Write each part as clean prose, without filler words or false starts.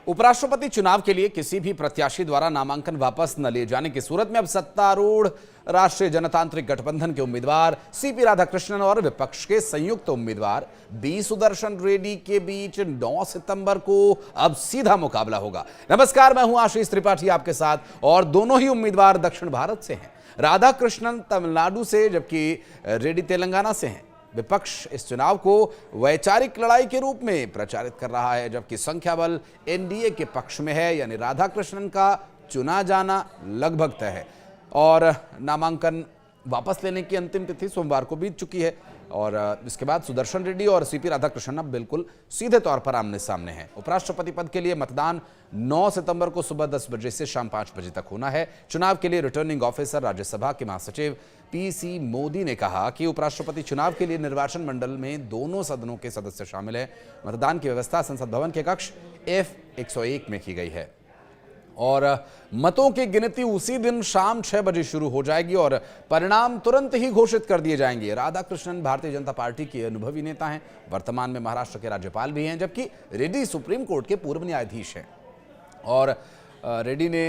उपराष्ट्रपति चुनाव के लिए किसी भी प्रत्याशी द्वारा नामांकन वापस न लिए जाने की सूरत में अब सत्तारूढ़ राष्ट्रीय जनतांत्रिक गठबंधन के उम्मीदवार सीपी राधाकृष्णन और विपक्ष के संयुक्त उम्मीदवार बी सुदर्शन रेड्डी के बीच 9 सितंबर को अब सीधा मुकाबला होगा। नमस्कार, मैं हूं आशीष त्रिपाठी आपके साथ और दोनों ही उम्मीदवार दक्षिण भारत से हैं। राधाकृष्णन तमिलनाडु से जबकि रेड्डी तेलंगाना से हैं। विपक्ष इस चुनाव को वैचारिक लड़ाई के रूप में प्रचारित कर रहा है, जबकि संख्या बल एनडीए के पक्ष में है, यानी राधाकृष्णन का चुना जाना लगभग तय है और नामांकन वापस लेने की अंतिम तिथि सोमवार को बीत चुकी है और इसके बाद सुदर्शन रेड्डी और सीपी राधाकृष्णन अब बिल्कुल सीधे तौर पर आमने सामने हैं। उपराष्ट्रपति पद के लिए मतदान 9 सितंबर को सुबह 10 बजे से शाम 5 बजे तक होना है। चुनाव के लिए रिटर्निंग ऑफिसर राज्यसभा के महासचिव पीसी मोदी ने कहा कि उपराष्ट्रपति चुनाव के लिए निर्वाचन मंडल में दोनों सदनों के सदस्य शामिल हैं। मतदान की व्यवस्था संसद भवन के कक्ष F101 में की गई है और मतों की गिनती उसी दिन शाम 6 बजे शुरू हो जाएगी और परिणाम तुरंत ही घोषित कर दिए जाएंगे। राधाकृष्णन भारतीय जनता पार्टी के अनुभवी नेता हैं, वर्तमान में महाराष्ट्र के राज्यपाल भी हैं, जबकि रेड्डी सुप्रीम कोर्ट के पूर्व न्यायाधीश हैं और रेड्डी ने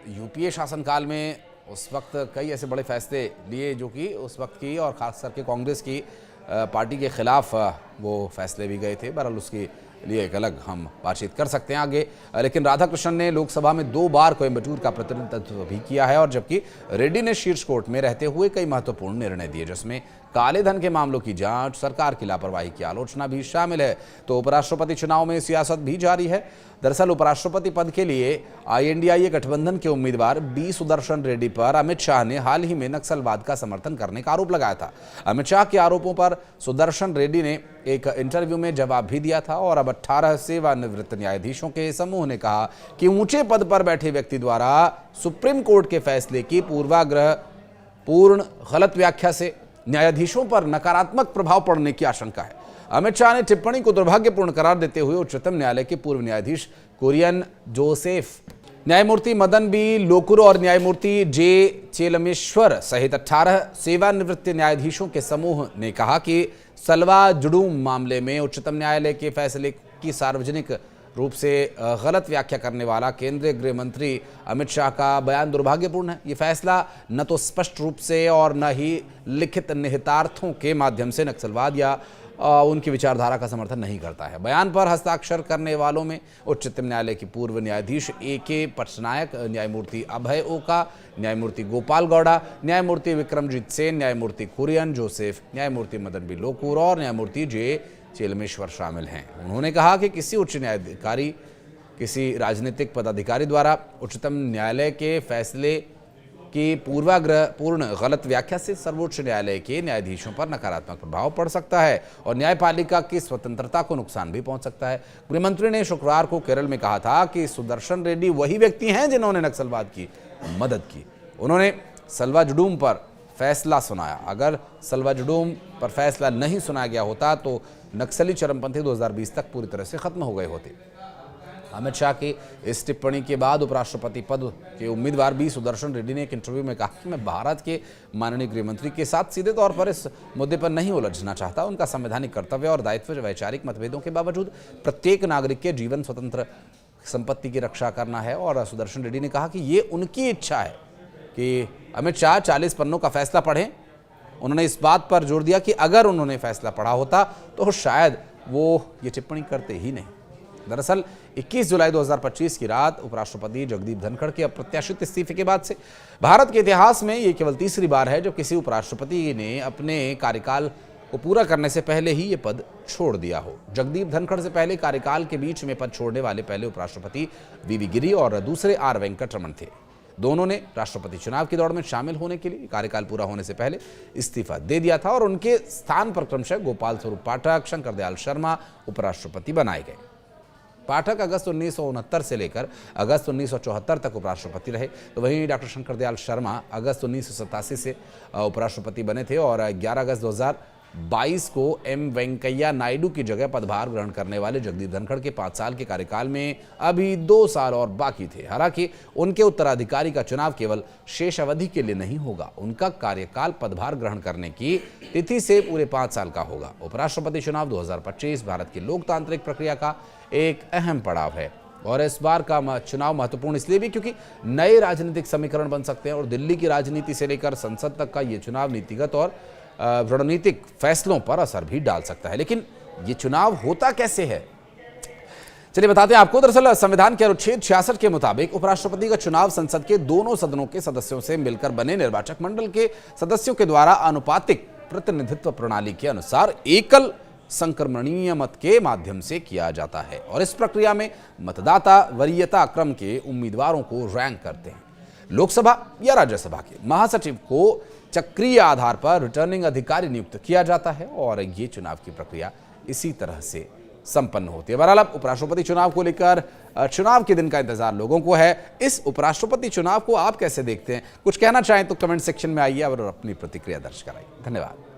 यूपीए शासनकाल में उस वक्त कई ऐसे बड़े फैसले लिए जो कि उस वक्त की और खास करके कांग्रेस की पार्टी के खिलाफ वो फैसले भी गए थे। बहरहाल उसके लिए एक अलग हम बातचीत कर सकते हैं आगे। लेकिन राधाकृष्णन ने लोकसभा में 2 बार कोयंबटूर का प्रतिनिधित्व भी किया है और जबकि रेड्डी ने शीर्ष कोर्ट में रहते हुए कई महत्वपूर्ण निर्णय दिए, जिसमें काले धन के मामलों की जांच, सरकार की लापरवाही की आलोचना भी शामिल है। तो उपराष्ट्रपति चुनाव में सियासत भी जारी है। दरअसल उपराष्ट्रपति पद के लिए आईएनडीए गठबंधन के उम्मीदवार बी सुदर्शन रेड्डी पर अमित शाह ने हाल ही में नक्सलवाद का समर्थन करने का आरोप लगाया था। अमित शाह के आरोपों पर सुदर्शन रेड्डी ने एक इंटरव्यू में जवाब भी दिया था और अब 18 सेवानिवृत्त न्यायाधीशों के समूह ने कहा कि ऊंचे पद पर बैठे व्यक्ति द्वारा सुप्रीम कोर्ट के फैसले की पूर्ण गलत व्याख्या से न्यायाधीशों पर नकारात्मक प्रभाव पड़ने की आशंका है। अमित शाह ने टिप्पणी को दुर्भाग्यपूर्ण करार देते हुए उच्चतम न्यायालय के पूर्व न्यायाधीश कुरियन जोसेफ, न्यायमूर्ति मदन बी लोकुर और न्यायमूर्ति जे चेलमेश्वर सहित 18 सेवानिवृत्त न्यायाधीशों के समूह ने कहा कि सलवा जुडूम मामले में उच्चतम न्यायालय के फैसले की सार्वजनिक रूप से गलत व्याख्या करने वाला केंद्रीय गृह मंत्री अमित शाह का बयान दुर्भाग्यपूर्ण है। ये फैसला न तो स्पष्ट रूप से और न ही लिखित निहितार्थों के माध्यम से नक्सलवाद या उनकी विचारधारा का समर्थन नहीं करता है। बयान पर हस्ताक्षर करने वालों में उच्चतम न्यायालय के पूर्व न्यायाधीश AK पटनायक, न्यायमूर्ति अभय ओका, न्यायमूर्ति गोपाल गौड़ा, न्यायमूर्ति विक्रमजीत सेन, न्यायमूर्ति कुरियन जोसेफ, न्यायमूर्ति मदन बी लोकुर और न्यायमूर्ति जे चेलमेश्वर शामिल हैं। उन्होंने कहा कि किसी उच्च न्यायाधिकारी, किसी राजनीतिक पदाधिकारी द्वारा उच्चतम न्यायालय के फैसले की पूर्ण गलत व्याख्या से सर्वोच्च न्यायालय के न्यायाधीशों पर नकारात्मक प्रभाव पड़ सकता है और न्यायपालिका की स्वतंत्रता को नुकसान भी पहुंच सकता है। गृहमंत्री ने शुक्रवार को केरल में कहा था कि सुदर्शन रेड्डी वही व्यक्ति हैं जिन्होंने नक्सलवाद की मदद की। उन्होंने सलवा जुडूम पर फैसला सुनाया। अगर सलवा जुडूम पर फैसला नहीं सुनाया गया होता तो नक्सली चरमपंथी 2020 तक पूरी तरह से खत्म हो गए होते। अमित शाह की इस टिप्पणी के बाद उपराष्ट्रपति पद के उम्मीदवार बी सुदर्शन रेड्डी ने एक इंटरव्यू में कहा कि मैं भारत के माननीय गृहमंत्री के साथ सीधे तौर पर इस मुद्दे पर नहीं उलझना चाहता। उनका संवैधानिक कर्तव्य और दायित्व वैचारिक मतभेदों के बावजूद प्रत्येक नागरिक के जीवन, स्वतंत्र संपत्ति की रक्षा करना है। और सुदर्शन रेड्डी ने कहा कि ये उनकी इच्छा है कि अमित शाह 40 पन्नों का फैसला पढ़ें। उन्होंने इस बात पर जोर दिया कि अगर उन्होंने फैसला पढ़ा होता तो शायद वो ये टिप्पणी करते ही नहीं। दरअसल 21 जुलाई 2025 की रात उपराष्ट्रपति जगदीप धनखड़ के अप्रत्याशित इस्तीफे के बाद से भारत के इतिहास में ये केवल तीसरी बार है जब किसी उपराष्ट्रपति ने अपने कार्यकाल को पूरा करने से पहले ही ये पद छोड़ दिया हो। जगदीप धनखड़ से पहले कार्यकाल के बीच में पद छोड़ने वाले पहले उपराष्ट्रपति वी गिरी और दूसरे R वेंकटरमण थे। दोनों ने राष्ट्रपति चुनाव की दौड़ में शामिल होने के लिए कार्यकाल पूरा होने से पहले इस्तीफा दे दिया था और उनके स्थान पर क्रमशः गोपाल स्वरूप पाठक, शंकर दयाल शर्मा उपराष्ट्रपति बनाए गए। पाठक अगस्त 1969 से लेकर अगस्त 1974 तक उपराष्ट्रपति रहे, तो वहीं डॉक्टर शंकर दयाल शर्मा अगस्त 1987 से उपराष्ट्रपति बने थे और 11 अगस्त 2022 को M वेंकैया नायडू की जगह पदभार ग्रहण करने वाले जगदीप धनखड़ के 5 साल के कार्यकाल में अभी 2 साल और बाकी थे। हालांकि उनके उत्तराधिकारी का चुनाव केवल शेष अवधि के लिए नहीं होगा, उनका कार्यकाल पदभार ग्रहण करने की तिथि से पूरे 5 साल का होगा। उपराष्ट्रपति चुनाव 2025 भारत की लोकतांत्रिक प्रक्रिया का एक अहम पड़ाव है। और इस बार का चुनाव महत्वपूर्ण इसलिए भी क्योंकि नए राजनीतिक समीकरण बन सकते हैं और दिल्ली की राजनीति से लेकर संसद तक का ये चुनाव नीतिगत और रणनीतिक फैसलों पर असर भी डाल सकता है। लेकिन ये चुनाव होता कैसे है, चलिए बताते हैं आपको। दरअसल संविधान के अनुच्छेद 66 के मुताबिक उपराष्ट्रपति का चुनाव संसद के दोनों सदनों के सदस्यों से मिलकर बने निर्वाचक मंडल के सदस्यों के द्वारा आनुपातिक प्रतिनिधित्व प्रणाली के अनुसार एकल संक्रमणीय मत के माध्यम से किया जाता है और इस प्रक्रिया में मतदाता वरीयता क्रम के उम्मीदवारों को रैंक करते हैं। लोकसभा या राज्यसभा के महासचिव को चक्रीय आधार पर रिटर्निंग अधिकारी नियुक्त किया जाता है और ये चुनाव की प्रक्रिया इसी तरह से संपन्न होती है। बहरहाल अब उपराष्ट्रपति चुनाव को लेकर चुनाव के दिन का इंतजार लोगों को है। इस उपराष्ट्रपति चुनाव को आप कैसे देखते हैं, कुछ कहना चाहें तो कमेंट सेक्शन में आइए और अपनी प्रतिक्रिया दर्ज कराइए। धन्यवाद।